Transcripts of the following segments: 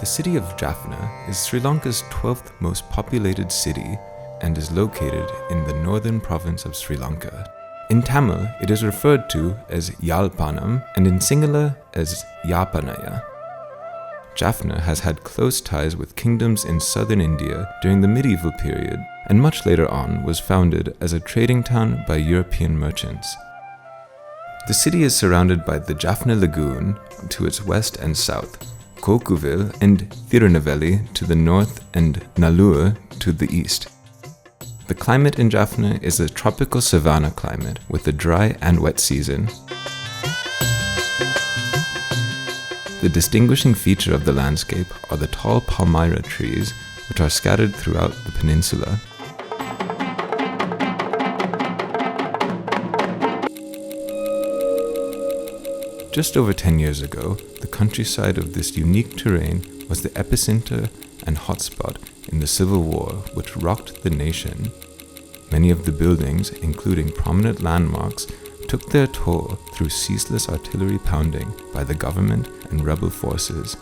The city of Jaffna is Sri Lanka's 12th most populated city and is located in the northern province of Sri Lanka. In Tamil, it is referred to as Yalpanam and in Sinhala as Yapanaya. Jaffna has had close ties with kingdoms in southern India during the medieval period and much later on was founded as a trading town by European merchants. The city is surrounded by the Jaffna Lagoon to its west and south, Kokuville and Tirunelveli to the north and Nallur to the east. The climate in Jaffna is a tropical savanna climate with a dry and wet season. The distinguishing feature of the landscape are the tall palmyra trees which are scattered throughout the peninsula. Just over 10 years ago, the countryside of this unique terrain was the epicenter and hotspot in the Civil War which rocked the nation. Many of the buildings, including prominent landmarks, took their toll through ceaseless artillery pounding by the government and rebel forces.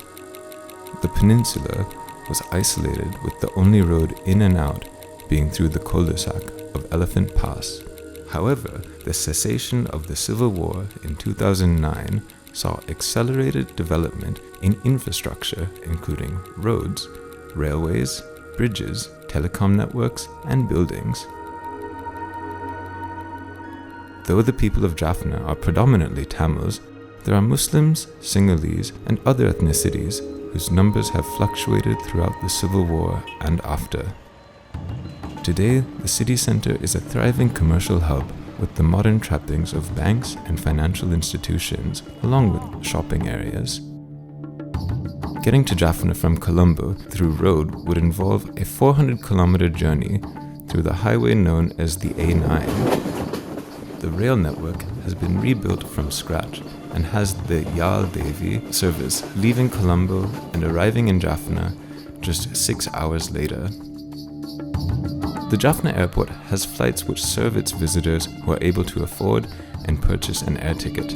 The peninsula was isolated with the only road in and out being through the cul-de-sac of Elephant Pass. However, the cessation of the Civil War in 2009 saw accelerated development in infrastructure including roads, railways, bridges, telecom networks, and buildings. Though the people of Jaffna are predominantly Tamils, there are Muslims, Sinhalese, and other ethnicities whose numbers have fluctuated throughout the Civil War and after. Today, the city centre is a thriving commercial hub with the modern trappings of banks and financial institutions, along with shopping areas. Getting to Jaffna from Colombo through road would involve a 400-kilometre journey through the highway known as the A9. The rail network has been rebuilt from scratch and has the Yal Devi service leaving Colombo and arriving in Jaffna just 6 hours later. The Jaffna airport has flights which serve its visitors who are able to afford and purchase an air ticket.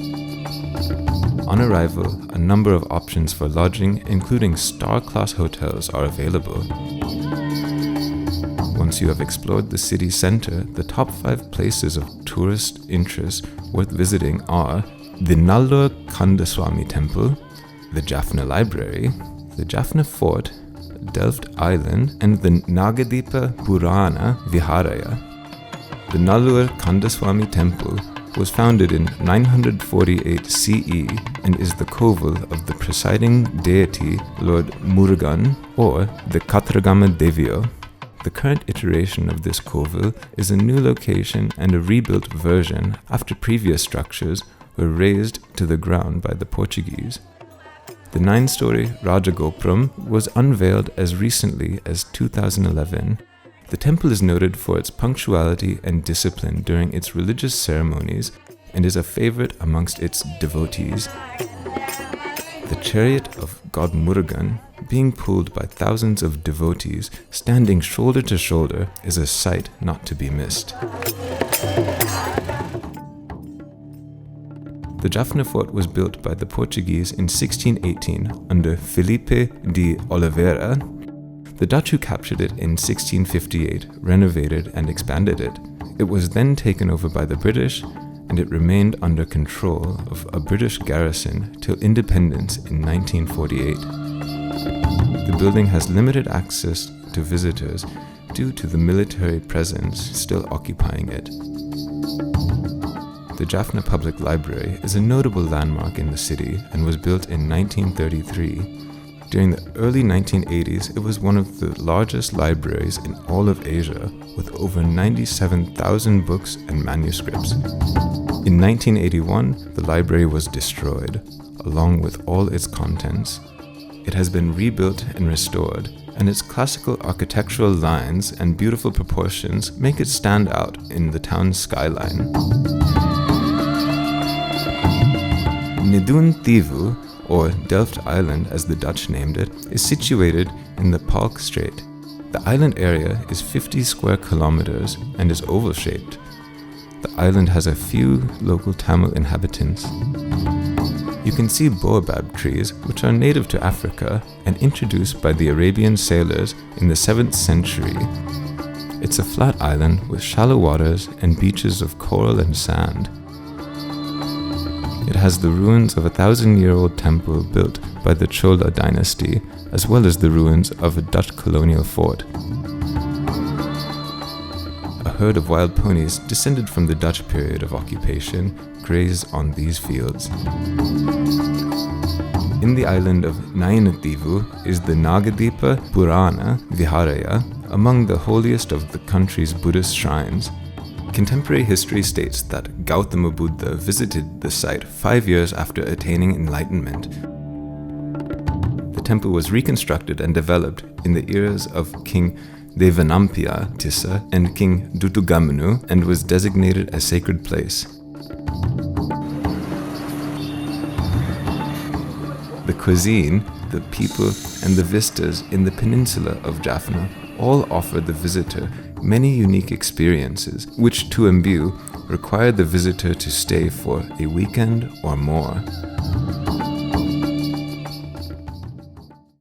On arrival, a number of options for lodging, including star-class hotels, are available. Once you have explored the city centre, the top 5 places of tourist interest worth visiting are the Nallur Kandaswamy temple, the Jaffna Library, the Jaffna Fort, Delft Island, and the Nagadeepa Purana Viharaya. The Nallur Kandaswamy temple was founded in 948 CE and is the koval of the presiding deity Lord Murugan or the Katragama Devio. The current iteration of this koval is a new location and a rebuilt version after previous structures were razed to the ground by the Portuguese. The 9-story Rajagopram was unveiled as recently as 2011. The temple is noted for its punctuality and discipline during its religious ceremonies and is a favorite amongst its devotees. The chariot of God Murugan, being pulled by thousands of devotees standing shoulder to shoulder, is a sight not to be missed. The Jaffna Fort was built by the Portuguese in 1618 under Felipe de Oliveira. The Dutch who captured it in 1658 renovated and expanded it. It was then taken over by the British, and it remained under control of a British garrison till independence in 1948. The building has limited access to visitors due to the military presence still occupying it. The Jaffna Public Library is a notable landmark in the city and was built in 1933. During the early 1980s, it was one of the largest libraries in all of Asia, with over 97,000 books and manuscripts. In 1981, the library was destroyed, along with all its contents. It has been rebuilt and restored, and its classical architectural lines and beautiful proportions make it stand out in the town's skyline. Nidun Tivu, or Delft Island as the Dutch named it, is situated in the Palk Strait. The island area is 50 square kilometers and is oval-shaped. The island has a few local Tamil inhabitants. You can see baobab trees, which are native to Africa and introduced by the Arabian sailors in the 7th century. It's a flat island with shallow waters and beaches of coral and sand. It has the ruins of a 1,000-year-old temple built by the Chola dynasty, as well as the ruins of a Dutch colonial fort. A herd of wild ponies descended from the Dutch period of occupation graze on these fields. In the island of Nayinativu is the Nagadeepa Purana Viharaya, among the holiest of the country's Buddhist shrines. Contemporary history states that Gautama Buddha visited the site 5 years after attaining enlightenment. The temple was reconstructed and developed in the eras of King Devanampiya Tissa and King Dutugamanu and was designated a sacred place. The cuisine, the people, and the vistas in the peninsula of Jaffna all offer the visitor many unique experiences, which to imbue require the visitor to stay for a weekend or more.